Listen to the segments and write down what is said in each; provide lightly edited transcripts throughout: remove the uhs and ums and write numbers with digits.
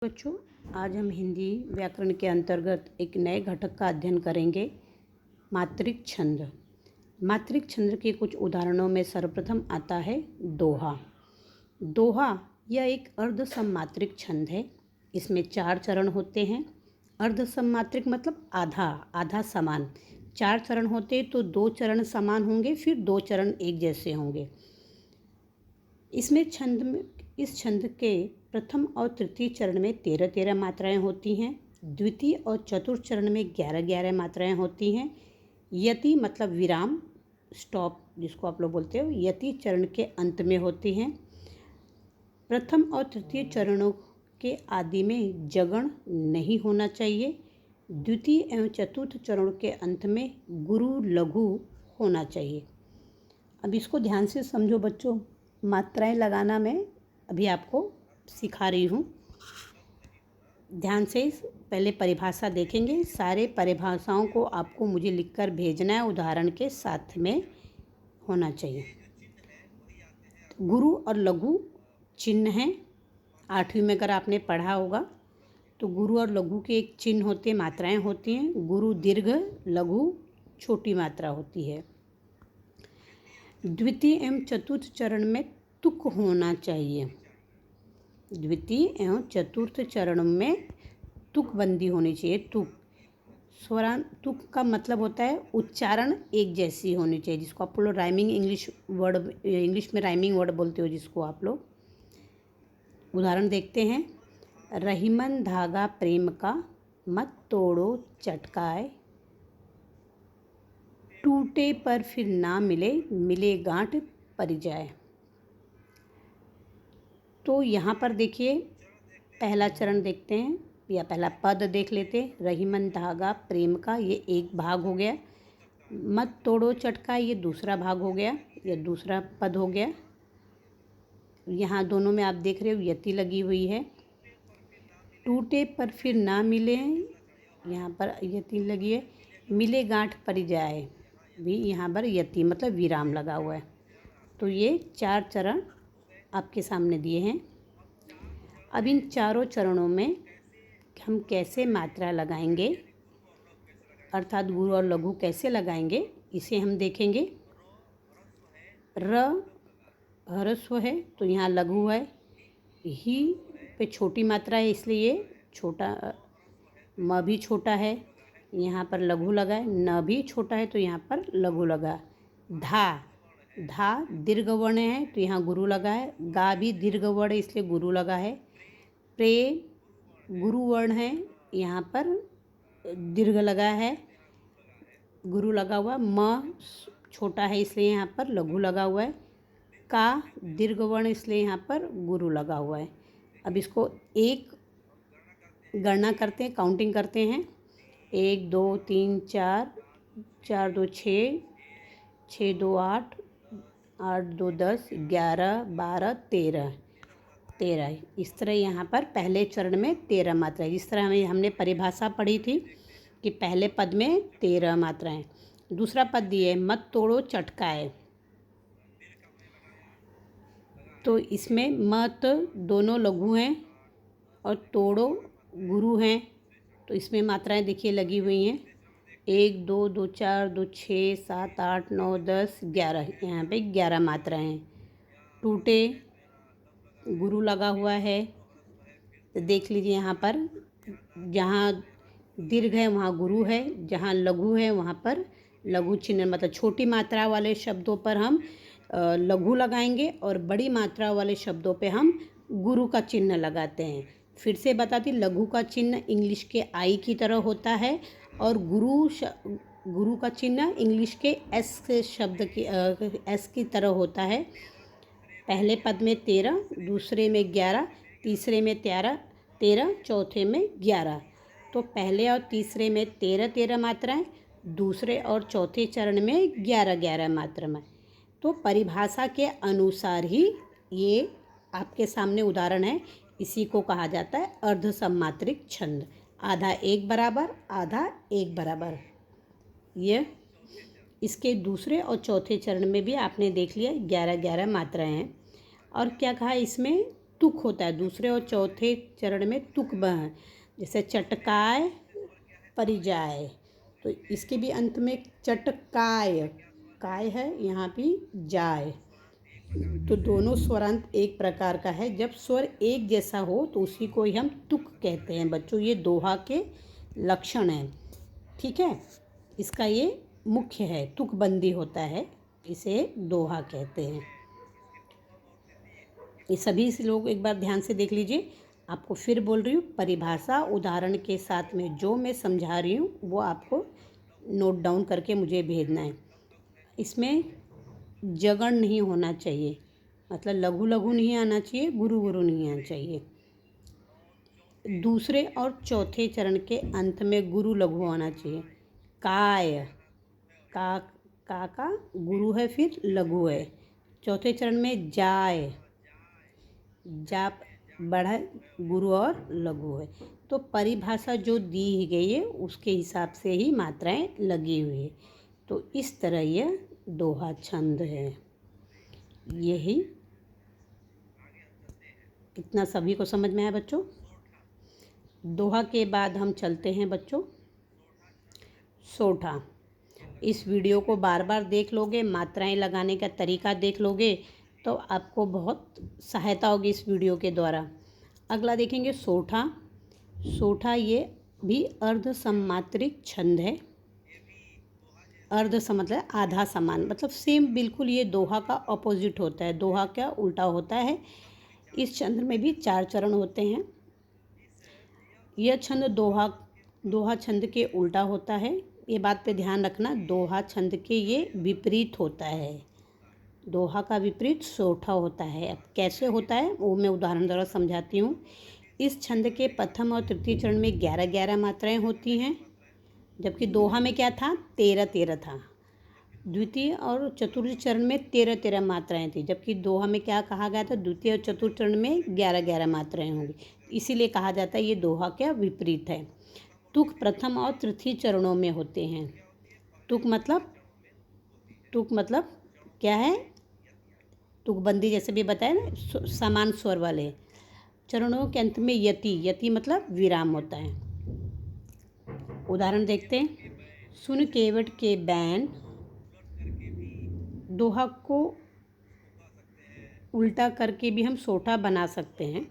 बच्चों, आज हम हिंदी व्याकरण के अंतर्गत एक नए घटक का अध्ययन करेंगे, मात्रिक छंद। मात्रिक छंद के कुछ उदाहरणों में सर्वप्रथम आता है दोहा। दोहा यह एक अर्धसममात्रिक छंद है। इसमें 4 चरण होते हैं। अर्धसममात्रिक मतलब आधा समान। 4 चरण होते तो 2 चरण समान होंगे, फिर 2 चरण एक जैसे होंगे। इस छंद के प्रथम और तृतीय चरण में 13-13 मात्राएं होती हैं। द्वितीय और चतुर्थ चरण में 11-11 मात्राएं होती हैं। यति मतलब विराम, स्टॉप जिसको आप लोग बोलते हो, यति चरण के अंत में होती हैं। प्रथम और तृतीय चरणों के आदि में जगण नहीं होना चाहिए। द्वितीय एवं चतुर्थ चरणों के अंत में गुरु लघु होना चाहिए। अब इसको ध्यान से समझो बच्चों। मात्राएं लगाना मैं अभी आपको सिखा रही हूँ। ध्यान से पहले परिभाषा देखेंगे। सारे परिभाषाओं को आपको मुझे लिखकर भेजना है, उदाहरण के साथ में होना चाहिए। गुरु और लघु चिन्ह हैं। 8वीं में अगर आपने पढ़ा होगा तो गुरु और लघु के एक चिन्ह होते, मात्राएं होती हैं। गुरु दीर्घ, लघु छोटी मात्रा होती है। द्वितीय एवं चतुर्थ चरण में तुक होना चाहिए। द्वितीय एवं चतुर्थ चरण में तुकबंदी होनी चाहिए। तुक का मतलब होता है उच्चारण एक जैसी होनी चाहिए, जिसको आप लोग राइमिंग इंग्लिश में राइमिंग वर्ड बोलते हो, जिसको आप लोग। उदाहरण देखते हैं। रहीमन धागा प्रेम का, मत तोड़ो चटकाए, टूटे पर फिर ना मिले, मिले गांठ पड़ जाए। तो यहाँ पर देखिए, पहला चरण देखते हैं या पहला पद देख लेते हैं। रहीमन धागा प्रेम का, ये एक भाग हो गया। मत तोड़ो चटका, ये दूसरा भाग हो गया, ये दूसरा पद हो गया। यहाँ दोनों में आप देख रहे हो यति लगी हुई है। टूटे पर फिर ना मिले, यहाँ पर यति लगी है। मिले गांठ पड़ जाए भी, यहाँ पर यति मतलब विराम लगा हुआ है। तो ये 4 चरण आपके सामने दिए हैं। अब इन चारों चरणों में हम कैसे मात्रा लगाएंगे, अर्थात गुरु और लघु कैसे लगाएंगे, इसे हम देखेंगे। र ह्रस्व है तो यहाँ लघु है। ही पे छोटी मात्रा है, इसलिए छोटा। म भी छोटा है, यहाँ पर लघु लगा है। न भी छोटा है तो यहाँ पर लघु लगा। धा दीर्घ वर्ण है तो यहाँ गुरु लगा है। गा भी दीर्घ वर्ण है, इसलिए गुरु लगा है। प्रे गुरु वर्ण है, यहाँ पर दीर्घ लगा है, गुरु लगा हुआ। म छोटा है, इसलिए यहाँ पर लघु लगा हुआ है। का दीर्घ वर्ण, इसलिए यहाँ पर गुरु लगा हुआ है। अब इसको एक गणना करते हैं, काउंटिंग करते हैं। 1 2 3 4, 4 2 6, 6 2 8, 8 2 10, 11 12 13। इस तरह यहाँ पर पहले चरण में 13 मात्राएं। जिस तरह हमने परिभाषा पढ़ी थी कि पहले पद में 13 मात्राएं। दूसरा पद दिए मत तोड़ो चटकाए, तो इसमें मत दोनों लघु हैं और तोड़ो गुरु हैं। तो इसमें मात्राएं देखिए लगी हुई हैं। 1 2 2 4 2 6 7 8 9 10 11, यहाँ पे 11 मात्राएं हैं। टूटे गुरु लगा हुआ है, तो देख लीजिए यहाँ पर जहाँ दीर्घ है वहाँ गुरु है, जहाँ लघु है वहाँ पर लघु चिन्ह, मतलब छोटी मात्रा वाले शब्दों पर हम लघु लगाएंगे और बड़ी मात्रा वाले शब्दों पे हम गुरु का चिन्ह लगाते हैं। फिर से बताती, लघु का चिन्ह इंग्लिश के आई की तरह होता है और गुरु का चिन्ह इंग्लिश के एस शब्द की एस की तरह होता है। पहले पद में 13, दूसरे में 11, तीसरे में 13, चौथे में 11। तो पहले और तीसरे में 13-13 मात्राएं, दूसरे और चौथे चरण में 11-11 मात्राएं। तो परिभाषा के अनुसार ही ये आपके सामने उदाहरण है। इसी को कहा जाता है अर्धसममात्रिक छंद। आधा एक बराबर, आधा एक बराबर। ये इसके दूसरे और चौथे चरण में भी आपने देख लिया 11-11 मात्राएं हैं। और क्या कहा इसमें, तुक होता है, दूसरे और चौथे चरण में तुक है। जैसे चटकाय परिजाय, तो इसके भी अंत में चटकाय, काय है, यहाँ भी जाय। तो दोनों स्वरांत एक प्रकार का है। जब स्वर एक जैसा हो तो उसी को ही हम तुक कहते हैं बच्चों। ये दोहा के लक्षण हैं, ठीक है। इसका ये मुख्य है, तुकबंदी होता है, इसे दोहा कहते हैं। ये सभी से लोग एक बार ध्यान से देख लीजिए। आपको फिर बोल रही हूँ, परिभाषा उदाहरण के साथ में जो मैं समझा रही हूँ वो आपको नोट डाउन करके मुझे भेजना है। इसमें जगड़ नहीं होना चाहिए, मतलब लघु लघु नहीं आना चाहिए, गुरु गुरु नहीं आना चाहिए। दूसरे और चौथे चरण के अंत में गुरु लघु आना चाहिए। काय, का गुरु है, फिर लघु है। चौथे चरण में जाय, जा बड़ा गुरु और लघु है। तो परिभाषा जो दी गई है उसके हिसाब से ही मात्राएं लगी हुई है। तो इस तरह यह दोहा छंद है। यही इतना सभी को समझ में आया बच्चों। दोहा के बाद हम चलते हैं बच्चों सोठा। इस वीडियो को बार बार देख लोगे, मात्राएं लगाने का तरीका देख लोगे तो आपको बहुत सहायता होगी इस वीडियो के द्वारा। अगला देखेंगे सोठा। सोठा ये भी अर्ध सम्मात्रिक छंद है। अर्ध मतलब आधा समान, मतलब सेम बिल्कुल ये दोहा का ऑपोजिट होता है, दोहा का उल्टा होता है। इस छंद में भी 4 चरण होते हैं। यह छंद दोहा छंद के उल्टा होता है। ये बात पे ध्यान रखना, दोहा छंद के ये विपरीत होता है। दोहा का विपरीत सोठा होता है। अब कैसे होता है वो मैं उदाहरण द्वारा समझाती हूँ। इस छंद के प्रथम और तृतीय चरण में 11-11 मात्राएं होती हैं, जबकि दोहा में क्या था, 13-13 था। द्वितीय और चतुर्थ चरण में 13-13 मात्राएं थी, जबकि दोहा में क्या कहा गया था, द्वितीय और चतुर्थ चरण में 11-11 मात्राएं होंगी। इसीलिए कहा जाता है ये दोहा क्या विपरीत है। तुक प्रथम और तृतीय चरणों में होते हैं। तुक मतलब क्या है, तुकबंदी जैसे भी बताया ना, समान स्वर वाले। चरणों के अंत में यति मतलब विराम होता है। उदाहरण देखते हैं। सुन केवट के बैन, दोहा को उल्टा करके भी हम सोठा बना सकते हैं,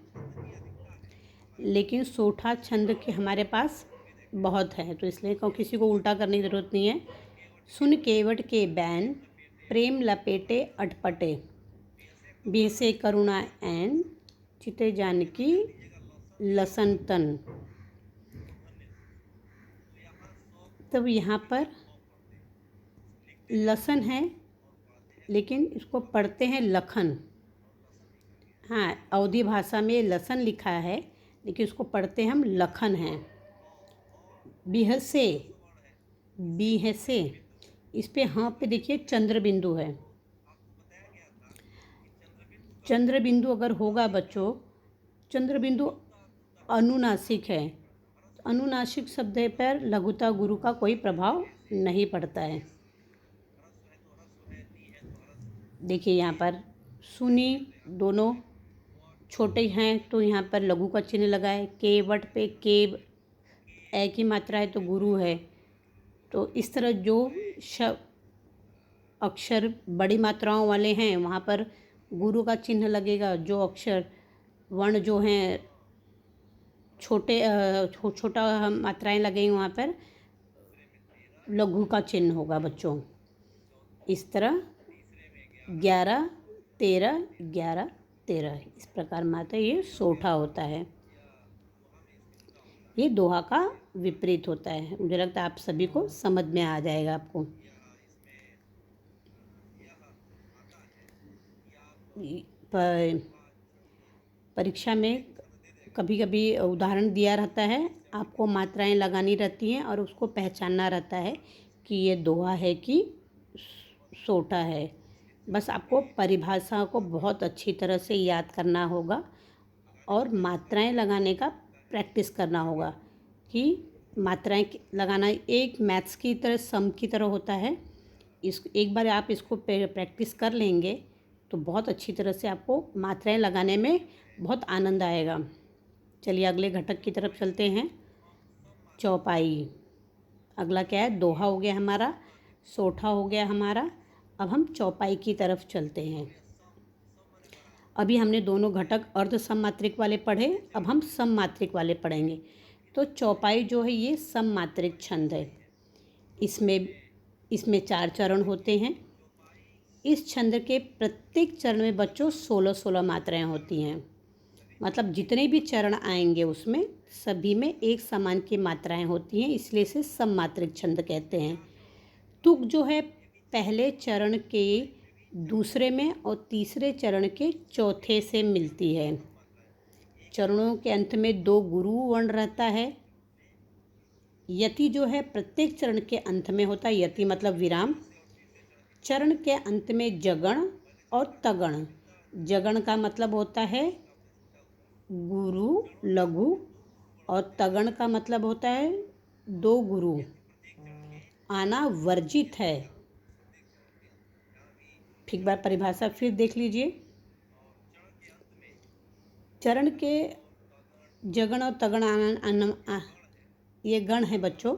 लेकिन सोठा छंद के हमारे पास बहुत है, तो इसलिए किसी को उल्टा करने की ज़रूरत नहीं है। सुन केवट के बैन, प्रेम लपेटे अटपटे, बेसे करुणा ऐन, चिते जानकी लसन तन। तब यहाँ पर लसन है, लेकिन इसको पढ़ते हैं लखन। हाँ, अवधी भाषा में लसन लिखा है, लेकिन इसको पढ़ते हम लखन हैं। बिहसे, इस पे हाँ पे देखिए चंद्र बिंदु है। चंद्र बिंदु अगर होगा बच्चों, चंद्र बिंदु अनुनासिक है। अनुनासिक शब्द पर लघुता गुरु का कोई प्रभाव नहीं पड़ता है। देखिए यहाँ पर सुनी दोनों छोटे हैं तो यहाँ पर लघु का चिन्ह लगा है। केवट पे केव ए की मात्रा है तो गुरु है। तो इस तरह जो अक्षर बड़ी मात्राओं वाले हैं वहाँ पर गुरु का चिन्ह लगेगा। जो अक्षर वर्ण जो हैं छोटा मात्राएं लगेंगी वहाँ पर लघु का चिन्ह होगा बच्चों। इस तरह 11-13 11-13 इस प्रकार मात्रा ये सोठा होता है। ये दोहा का विपरीत होता है। मुझे लगता है आप सभी को समझ में आ जाएगा आपको। परीक्षा में कभी कभी उदाहरण दिया रहता है, आपको मात्राएं लगानी रहती हैं और उसको पहचानना रहता है कि ये दोहा है कि सोठा है। बस आपको परिभाषा को बहुत अच्छी तरह से याद करना होगा और मात्राएं लगाने का प्रैक्टिस करना होगा कि मात्राएं लगाना एक मैथ्स की तरह सम की तरह होता है। एक बार आप इसको प्रैक्टिस कर लेंगे तो बहुत अच्छी तरह से आपको मात्राएं लगाने में बहुत आनंद आएगा। चलिए अगले घटक की तरफ चलते हैं। चौपाई, अगला क्या है, दोहा हो गया हमारा, सोठा हो गया हमारा। अब हम चौपाई की तरफ चलते हैं। अभी हमने दोनों घटक अर्ध सममात्रिक वाले पढ़े, अब हम सममात्रिक वाले पढ़ेंगे। तो चौपाई जो है ये सममात्रिक छंद है। इसमें 4 चरण होते हैं। इस छंद के प्रत्येक चरण में बच्चों 16-16 मात्राएं होती हैं। मतलब जितने भी चरण आएंगे उसमें सभी में एक समान की मात्राएं होती हैं, इसलिए इसे सममात्रिक छंद कहते हैं। तुक जो है पहले चरण के दूसरे में और तीसरे चरण के चौथे से मिलती है। चरणों के अंत में 2 गुरु वर्ण रहता है। यति जो है प्रत्येक चरण के अंत में होता है, यति मतलब विराम। चरण के अंत में जगण और तगण। जगण का मतलब होता है गुरु लघु और तगण का मतलब होता है 2 गुरु। आना वर्जित है। एक बार परिभाषा फिर देख लीजिए। चरण के जगण और तगण आना ये गण है बच्चों,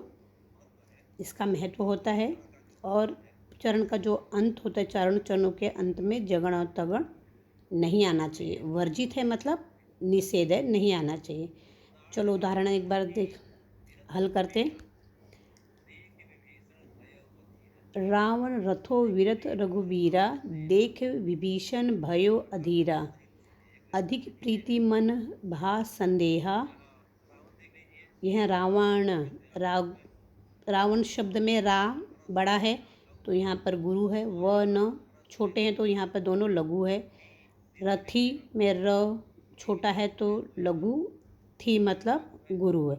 इसका महत्व होता है। और चरण का जो अंत होता है, चरणों के अंत में जगण और तगण नहीं आना चाहिए। वर्जित है मतलब निषेध है, नहीं आना चाहिए। चलो उदाहरण एक बार हल करते। रावण रथो विरत रघुबीरा, देख विभीषण भयो अधीरा। अधिक प्रीति मन भा संदेहा। यह रावण शब्द में रा बड़ा है तो यहाँ पर गुरु है, व न छोटे हैं तो यहाँ पर दोनों लघु है। रथी में र छोटा है तो लघु, थी मतलब गुरु है।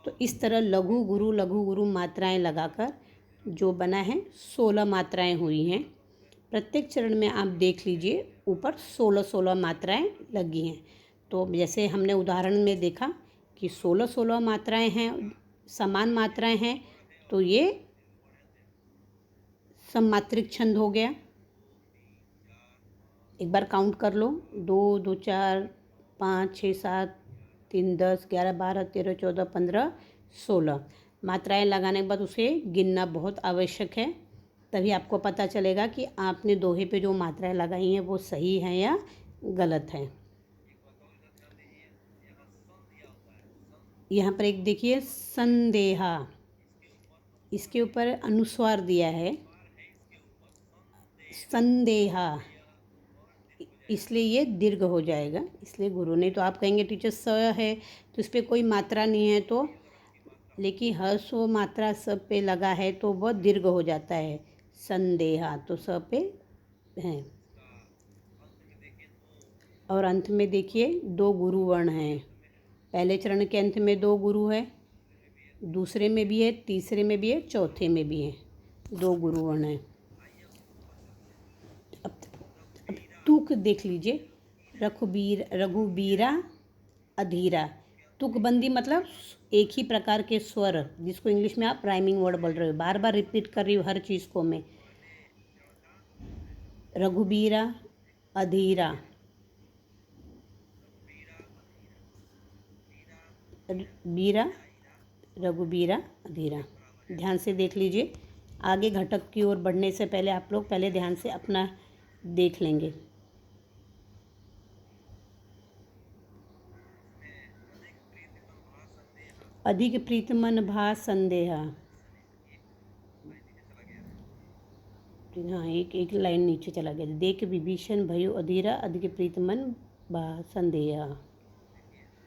तो इस तरह लघु गुरु मात्राएं लगाकर जो बना है 16 मात्राएं हुई हैं। प्रत्येक चरण में आप देख लीजिए ऊपर 16-16 मात्राएं लगी हैं। तो जैसे हमने उदाहरण में देखा कि 16-16 मात्राएं हैं, समान मात्राएं हैं, तो ये सममात्रिक छंद हो गया। एक बार काउंट कर लो, 2 2 4 5 6 7 3 10 11 12 13 14 15 16 मात्राएं लगाने के बाद उसे गिनना बहुत आवश्यक है। तभी आपको पता चलेगा कि आपने दोहे पे जो मात्राएं लगाई हैं वो सही हैं या गलत हैं। यहाँ पर एक देखिए संदेहा, इसके ऊपर अनुस्वार दिया है संदेहा, इसलिए ये दीर्घ हो जाएगा, इसलिए गुरु। नहीं तो आप कहेंगे टीचर स है तो इस पर कोई मात्रा नहीं है, तो लेकिन हर सो मात्रा सब पे लगा है तो वह दीर्घ हो जाता है। संदेहा तो स पे है। और अंत में देखिए 2 गुरु वर्ण हैं। पहले चरण के अंत में 2 गुरु है, दूसरे में भी है, तीसरे में भी है, चौथे में भी है, 2 गुरु वर्ण है। अब तुक देख लीजिए, रघुबीरा अधीरा। तुकबंदी मतलब एक ही प्रकार के स्वर, जिसको इंग्लिश में आप राइमिंग वर्ड बोल रहे हो। बार बार रिपीट कर रही हूँ हर चीज़ को मैं। रघुबीरा अधीरा, बीरा रघुबीरा अधीरा। ध्यान से देख लीजिए। आगे घटक की ओर बढ़ने से पहले आप लोग पहले ध्यान से अपना देख लेंगे। अधिक प्रीतमन भा संदेहा, हाँ एक लाइन नीचे चला गया। देख विभीषण भयो अधीरा, अधिक प्रीतमन भा संदेहा।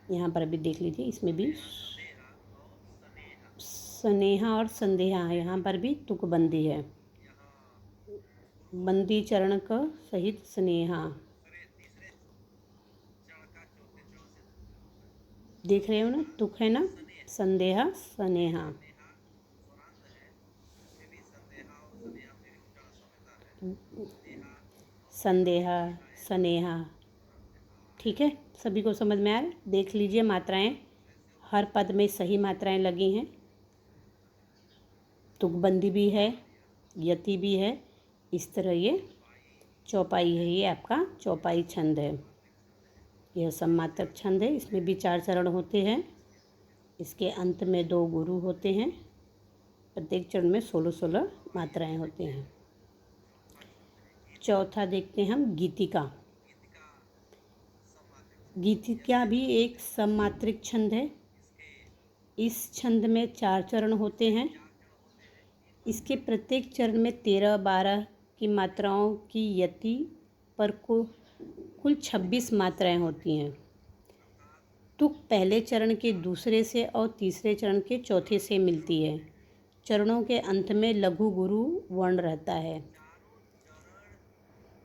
यहाँ पर अभी देख लीजिए, इसमें भी स्नेहा और संदेहा, यहाँ पर भी तुकबंदी है। बंदी चरण का सहित स्नेहा, देख रहे हो ना, तुक है ना, संदेहा स्नेहा। संदेहा स्नेहा, ठीक है, सभी को समझ में आ रहा है। देख लीजिए मात्राएं, हर पद में सही मात्राएं लगी हैं। तुकबंदी भी है, यति भी है, इस तरह ये चौपाई है, ये आपका चौपाई छंद है। यह सम्मात्रक छंद है, इसमें भी 4 चरण होते हैं। इसके अंत में 2 गुरु होते हैं। प्रत्येक चरण में 16-16 मात्राएं होती हैं। चौथा देखते हैं हम गीतिका। गीतिका भी एक सम्मात्रिक छंद है। इस छंद में 4 चरण होते हैं। इसके प्रत्येक चरण में 13-12 की मात्राओं की यति पर कुल 26 मात्राएं होती हैं। तुक पहले चरण के दूसरे से और तीसरे चरण के चौथे से मिलती है। चरणों के अंत में लघु गुरु वर्ण रहता है।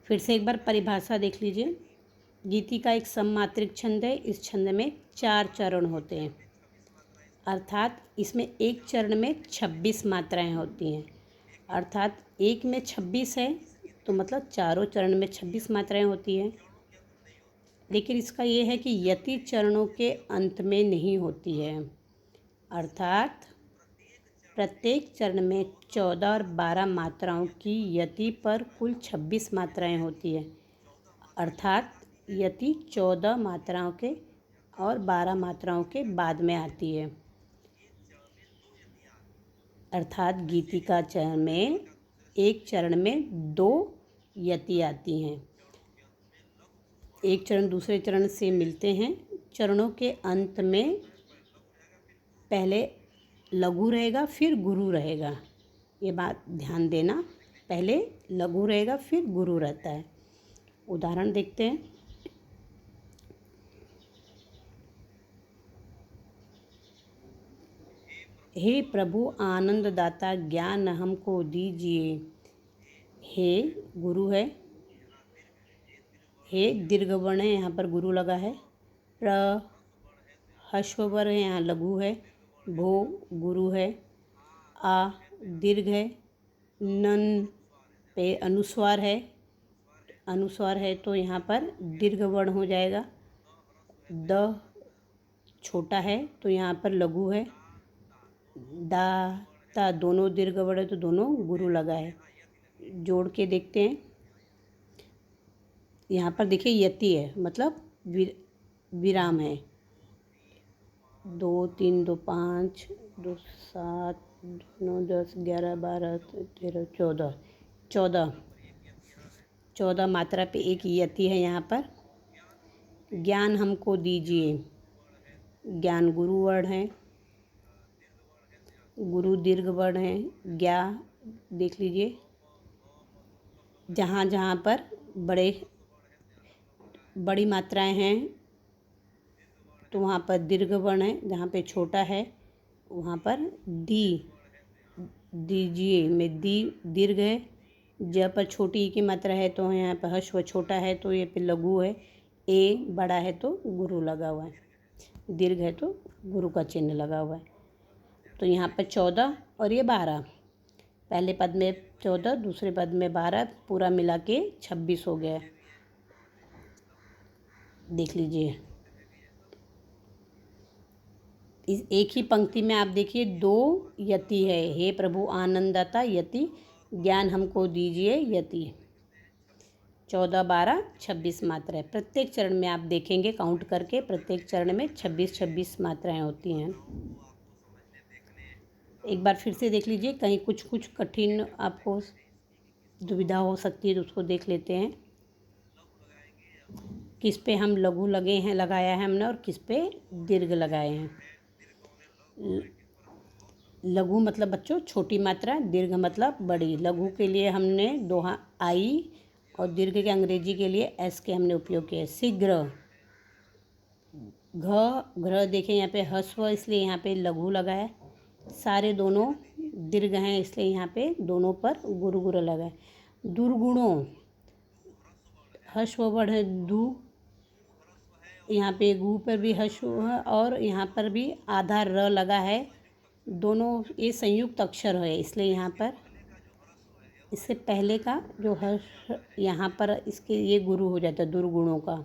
फिर से एक बार परिभाषा देख लीजिए। गीतिका एक सम्मात्रिक छंद है। इस छंद में 4 चरण होते हैं, अर्थात इसमें एक चरण में 26 मात्राएं होती हैं। अर्थात एक में 26 है तो मतलब चारों चरण में 26 मात्राएं होती हैं। लेकिन इसका ये है कि यति चरणों के अंत में नहीं होती है। अर्थात प्रत्येक चरण में 14 और 12 मात्राओं की यति पर कुल 26 मात्राएं होती है। अर्थात यति 14 मात्राओं के और 12 मात्राओं के बाद में आती है। अर्थात गीतिका चरण में एक चरण में 2 यति आती हैं। एक चरण दूसरे चरण से मिलते हैं। चरणों के अंत में पहले लघु रहेगा, फिर गुरु रहेगा। ये बात ध्यान देना, पहले लघु रहेगा फिर गुरु रहता है। उदाहरण देखते हैं। हे प्रभु आनंददाता ज्ञान हमको दीजिए। हे गुरु है। हे दीर्घवर्ण है, यहाँ पर गुरु लगा है। प्र हश्ववर है, यहाँ लघु है। भो गुरु है। आ दीर्घ है। नन पे अनुस्वार है। अनुस्वार है तो यहाँ पर दीर्घ वर्ण हो जाएगा। द छोटा है तो यहाँ पर लघु है। दा ता दोनों दीर्घ वर्ण है तो दोनों गुरु लगा है। जोड़ के देखते हैं। यहाँ पर देखिए यति है, मतलब विराम है। 2 3 2 5 2 7 9 10 11 12 13 14 14 मात्रा पे एक यति है। यहाँ पर ज्ञान हमको दीजिए। ज्ञान गुरु वर्ण है। गुरु दीर्घ वर्ण है। ज्ञा देख लीजिए, जहाँ जहाँ पर बड़ी मात्राएं हैं तो वहाँ पर दीर्घ वर्ण है। जहाँ पे छोटा है वहाँ पर दीजिए में दीर्घ है। ज पर छोटी ई की मात्रा है तो यहाँ पर हश्व छोटा है तो ये पे लघु है। ए बड़ा है तो गुरु लगा हुआ है। दीर्घ है तो गुरु का चिन्ह लगा हुआ है। तो यहाँ पर 14 और ये 12, पहले पद में 14 दूसरे पद में 12, पूरा मिला के 26 हो गया। देख लीजिए, इस एक ही पंक्ति में आप देखिए 2 यति है। हे प्रभु आनंददाता यति, ज्ञान हमको दीजिए यति। 14 12 26 मात्राएं प्रत्येक चरण में आप देखेंगे। काउंट करके प्रत्येक चरण में 26 मात्राएं होती हैं। एक बार फिर से देख लीजिए, कहीं कुछ कठिन आपको दुविधा हो सकती है तो उसको देख लेते हैं। किस पे हम लघु लगाया है हमने और किस पे दीर्घ लगाए हैं। लघु मतलब बच्चों छोटी मात्रा, दीर्घ मतलब बड़ी। लघु के लिए हमने दोहा आई और दीर्घ के अंग्रेजी के लिए एस के हमने उपयोग किया। शीघ्र घ देखें यहाँ पे हस्व, इसलिए यहाँ पे लघु लगाया। सारे दोनों दीर्घ हैं इसलिए यहाँ पे दोनों पर गुरु लगाए। दुर्गुणों हस्व वर्ण है दु, यहाँ पे गु पर भी हस्व है और यहाँ पर भी आधा र लगा है। दोनों ये संयुक्त अक्षर है इसलिए यहाँ पर इससे पहले का जो हर्ष यहाँ पर इसके ये गुरु हो जाता है दुर्गुणों का।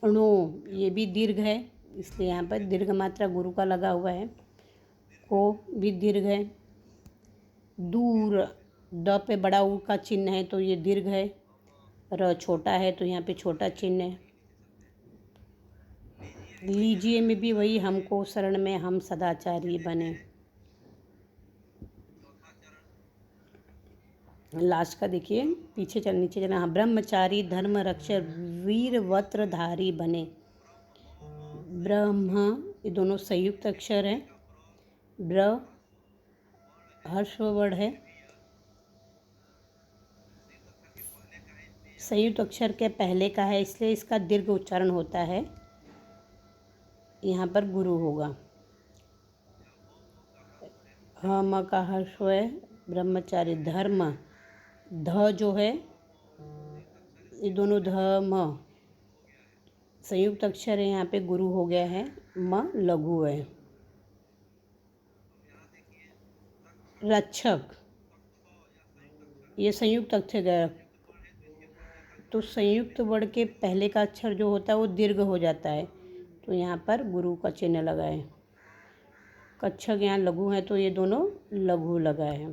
अणु ये भी दीर्घ है इसलिए यहाँ पर दीर्घ मात्रा गुरु का लगा हुआ है। को भी दीर्घ है। दूर द पे बड़ा ऊ का चिन्ह है तो ये दीर्घ है। र छोटा है तो यहाँ पे छोटा चिन्ह है। लीजिए में भी वही, हमको शरण में हम सदाचारी बने। लास्ट का देखिए, पीछे चल नीचे चलना। हाँ, ब्रह्मचारी धर्म रक्षक वीर वस्त्रधारी बने। ब्रह्म, ये दोनों संयुक्त अक्षर हैं। ब्र हर्षवर्ण है, संयुक्त अक्षर के पहले का है, इसलिए इसका दीर्घ उच्चारण होता है। यहाँ पर गुरु होगा। म का हर्ष है, ब्रह्मचारी। धर्म, ध जो है, ये दोनों म संयुक्त अक्षर है, यहाँ पे गुरु हो गया है। म लघु है। रक्षक, ये संयुक्त अक्षर है, तो संयुक्त वर्ण के पहले का अक्षर जो होता है वो दीर्घ हो जाता है, तो यहाँ पर गुरु का चिन्ह लगा है। कच्छक यहाँ लघु है, तो ये दोनों लघु लगा है।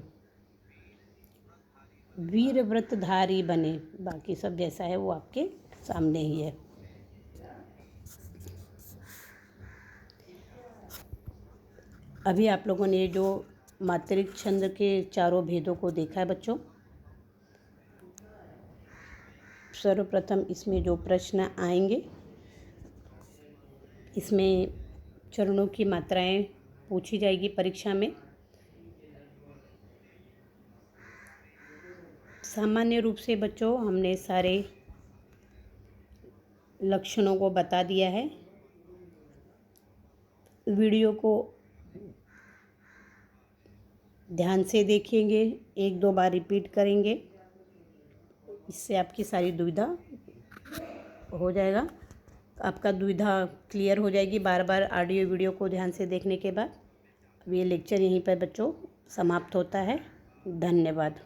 वीर व्रतधारी बने, बाकी सब जैसा है वो आपके सामने ही है। अभी आप लोगों ने जो मात्रिक छंद के चारों भेदों को देखा है बच्चों। सर्वप्रथम इसमें जो प्रश्न आएंगे, इसमें चरणों की मात्राएं पूछी जाएगी परीक्षा में। सामान्य रूप से बच्चों हमने सारे लक्षणों को बता दिया है। वीडियो को ध्यान से देखेंगे, 1-2 बार रिपीट करेंगे, इससे आपकी सारी दुविधा हो जाएगा। आपका दुविधा क्लियर हो जाएगी बार बार ऑडियो वीडियो को ध्यान से देखने के बाद। अब ये लेक्चर यहीं पर बच्चों समाप्त होता है। धन्यवाद।